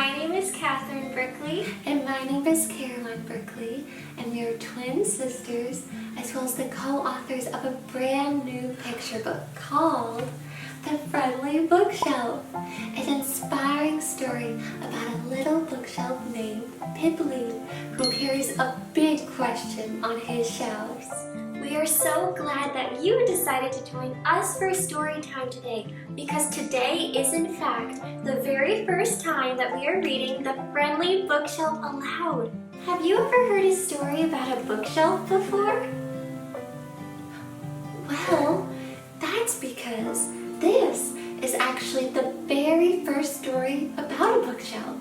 My name is Katherine Berkeley. And my name is Caroline Berkeley, and we are twin sisters, as well as the co-authors of a brand new picture book called The Friendly Bookshelf, an inspiring story about a little bookshelf named Bibli, who carries a big question on his shelves. We are so glad that you decided to join us for story time today, because today is in fact the very first time that we are reading The Friendly Bookshelf aloud. Have you ever heard a story about a bookshelf before? Well, that's because this is actually the very first story about a bookshelf.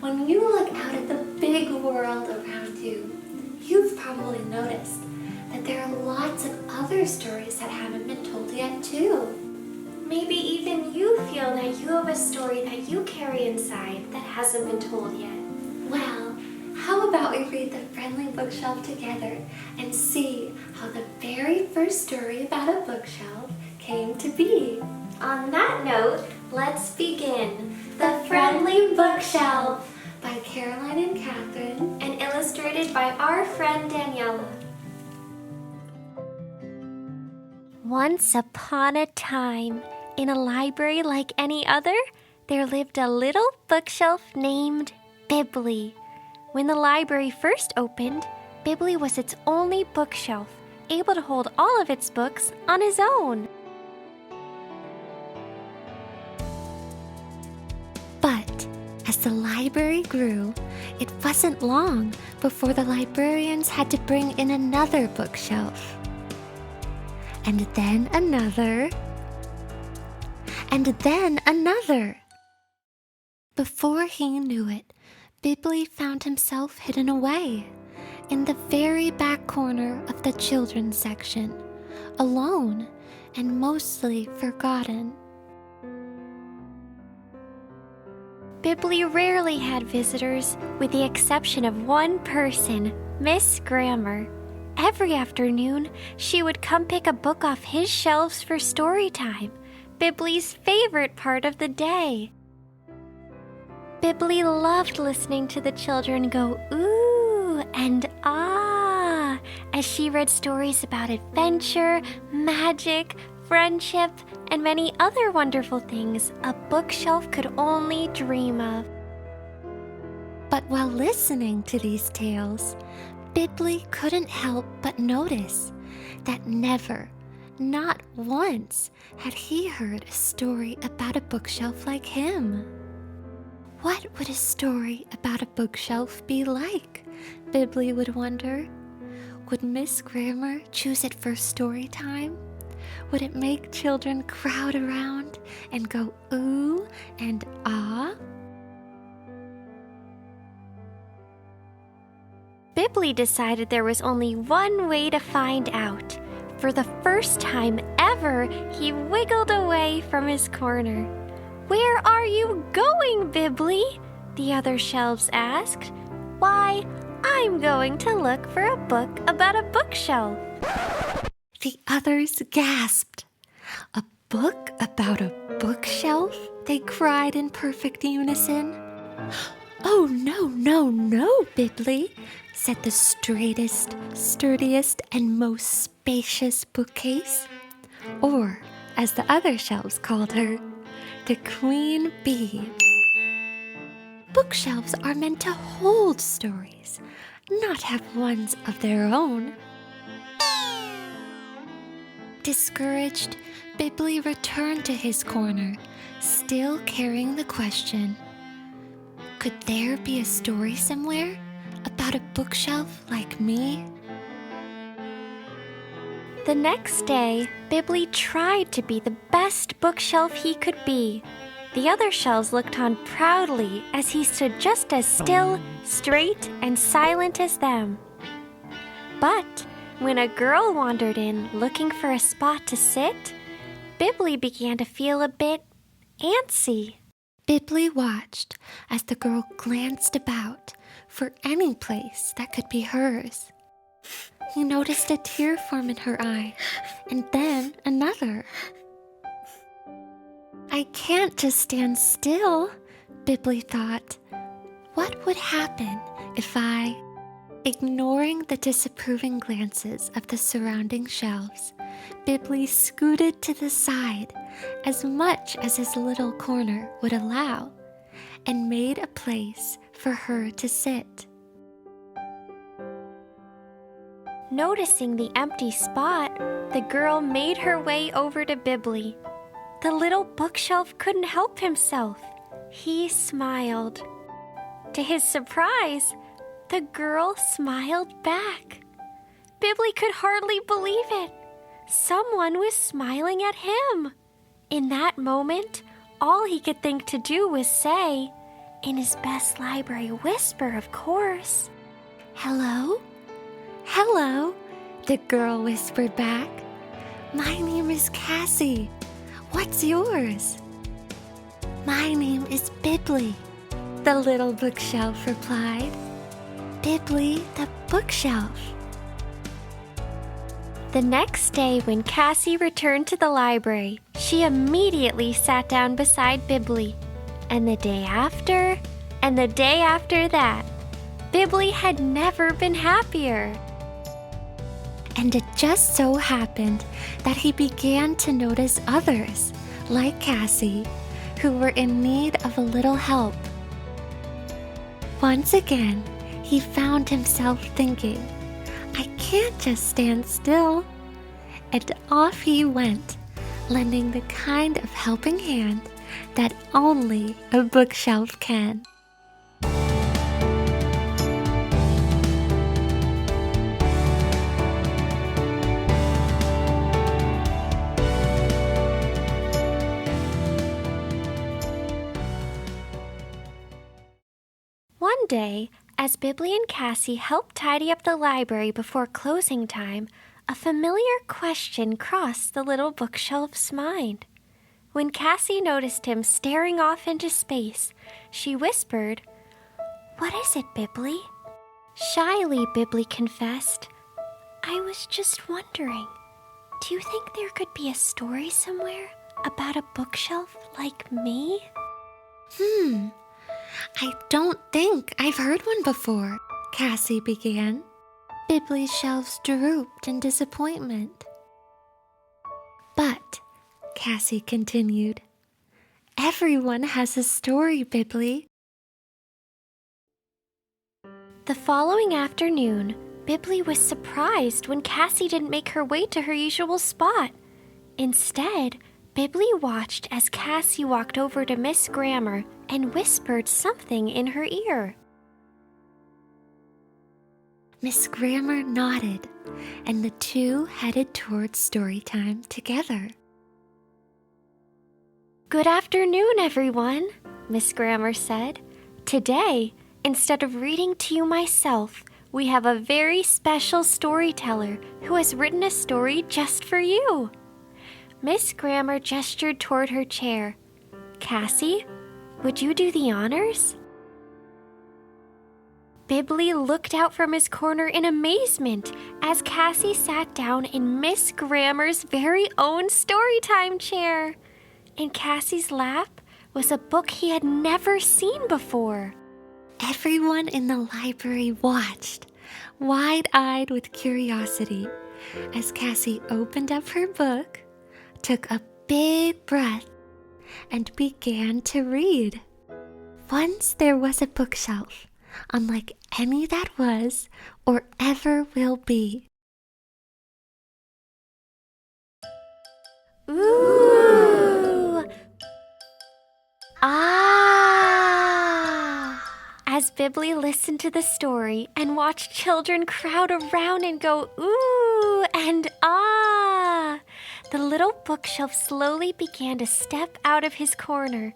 When you look out at the big world around you, you've probably noticed that there are lots of other stories that haven't been told yet too. Maybe even you feel that you have a story that you carry inside that hasn't been told yet. Well, how about we read The Friendly Bookshelf together and see how the very first story about a bookshelf came to be. On that note, let's begin. The Friendly Bookshelf by Caroline and Katherine and illustrated by our friend Daniela. Once upon a time, in a library like any other, there lived a little bookshelf named Bibli. When the library first opened, Bibli was its only bookshelf, able to hold all of its books on his own. But as the library grew, it wasn't long before the librarians had to bring in another bookshelf. And then another, and then another. Before he knew it, Bibli found himself hidden away in the very back corner of the children's section, alone and mostly forgotten. Bibli rarely had visitors, with the exception of one person, Miss Grammar. Every afternoon, she would come pick a book off his shelves for story time, Bibli's favorite part of the day. Bibli loved listening to the children go ooh and ah as she read stories about adventure, magic, friendship, and many other wonderful things a bookshelf could only dream of. But while listening to these tales, Bibli couldn't help but notice that never, not once, had he heard a story about a bookshelf like him. What would a story about a bookshelf be like? Bibli would wonder. Would Miss Grammar choose it for story time? Would it make children crowd around and go ooh and ah? Bibli decided there was only one way to find out. For the first time ever, he wiggled away from his corner. "Where are you going, Bibli?" the other shelves asked. "Why, I'm going to look for a book about a bookshelf." The others gasped. "A book about a bookshelf?" they cried in perfect unison. "Oh, no, no, no, Bibli," said the straightest, sturdiest, and most spacious bookcase. Or, as the other shelves called her, the Queen Bee. Bookshelves are meant to hold stories, not have ones of their own. Discouraged, Bibli returned to his corner, still carrying the question, could there be a story somewhere about a bookshelf like me? The next day, Bibli tried to be the best bookshelf he could be. The other shelves looked on proudly as he stood just as still, straight, and silent as them. But when a girl wandered in looking for a spot to sit, Bibli began to feel a bit antsy. Bibli watched as the girl glanced about for any place that could be hers. He noticed a tear form in her eye, and then another. "I can't just stand still," Bibli thought, what would happen if I, ignoring the disapproving glances of the surrounding shelves, Bibli scooted to the side as much as his little corner would allow and made a place for her to sit. Noticing the empty spot, the girl made her way over to Bibli. The little bookshelf couldn't help himself. He smiled. To his surprise, the girl smiled back. Bibli could hardly believe it. Someone was smiling at him. In that moment, all he could think to do was say, in his best library whisper, of course, "Hello? Hello," the girl whispered back. "My name is Cassie. What's yours?" "My name is Bibli," the little bookshelf replied. "Bibli the bookshelf." The next day, when Cassie returned to the library, she immediately sat down beside Bibli. And the day after, and the day after that, Bibli had never been happier. And it just so happened that he began to notice others, like Cassie, who were in need of a little help. Once again, he found himself thinking, I can't just stand still. And off he went, lending the kind of helping hand that only a bookshelf can. One day, as Bibli and Cassie helped tidy up the library before closing time, a familiar question crossed the little bookshelf's mind. When Cassie noticed him staring off into space, she whispered, "What is it, Bibli?" Shyly, Bibli confessed, "I was just wondering, do you think there could be a story somewhere about a bookshelf like me?" I don't think I've heard one before, Cassie began. Bibli's shelves drooped in disappointment. But, Cassie continued, everyone has a story, Bibli. The following afternoon, Bibli was surprised when Cassie didn't make her way to her usual spot. Instead, Bibli watched as Cassie walked over to Miss Grammar and whispered something in her ear. Miss Grammar nodded, and the two headed towards story time together. "Good afternoon, everyone," Miss Grammar said. "Today, instead of reading to you myself, we have a very special storyteller who has written a story just for you." Miss Grammar gestured toward her chair. "Cassie, would you do the honors?" Bibli looked out from his corner in amazement as Cassie sat down in Miss Grammar's very own storytime chair. In Cassie's lap was a book he had never seen before. Everyone in the library watched, wide-eyed with curiosity, as Cassie opened up her book, took a big breath, and began to read. Once there was a bookshelf, unlike any that was or ever will be. Ooh! Ah! As Bibli listened to the story and watched children crowd around and go ooh and ah, the little bookshelf slowly began to step out of his corner.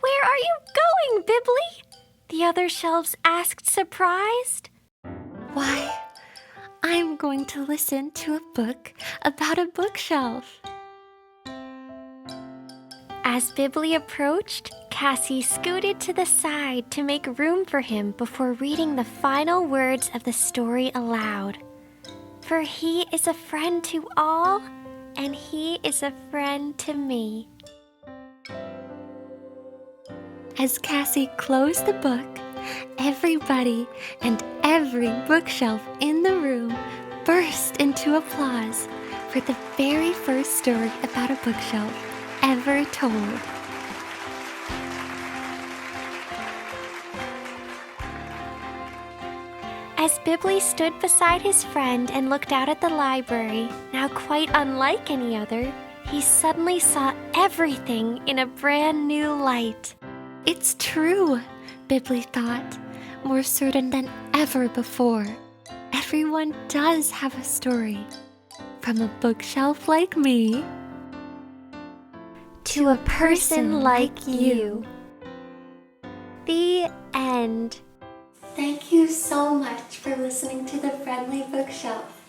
"Where are you going, Bibli?" the other shelves asked, surprised. Why, I'm going to listen to a book about a bookshelf. As Bibli approached, Cassie scooted to the side to make room for him before reading the final words of the story aloud. "For he is a friend to all, and he is a friend to me." As Cassie closed the book, everybody and every bookshelf in the room burst into applause for the very first story about a bookshelf ever told. As Bibli stood beside his friend and looked out at the library, now quite unlike any other, he suddenly saw everything in a brand new light. It's true, Bibli thought, more certain than ever before. Everyone does have a story. From a bookshelf like me To a person like you. The end. Thank you so much for listening to The Friendly Bookshelf.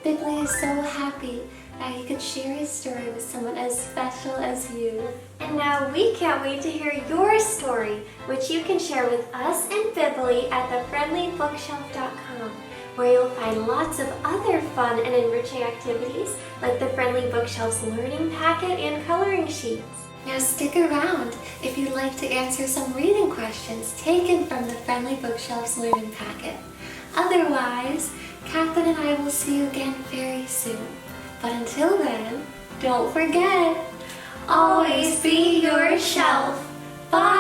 Bibli is so happy that he could share his story with someone as special as you. And now we can't wait to hear your story, which you can share with us and Bibli at thefriendlybookshelf.com, where you'll find lots of other fun and enriching activities like the Friendly Bookshelf's learning packet and coloring sheets. Now stick around if you'd like to answer some reading questions taken from the Friendly Bookshelf's learning packet. Otherwise, Katherine and I will see you again very soon. But until then, don't forget, always be your shelf. Bye!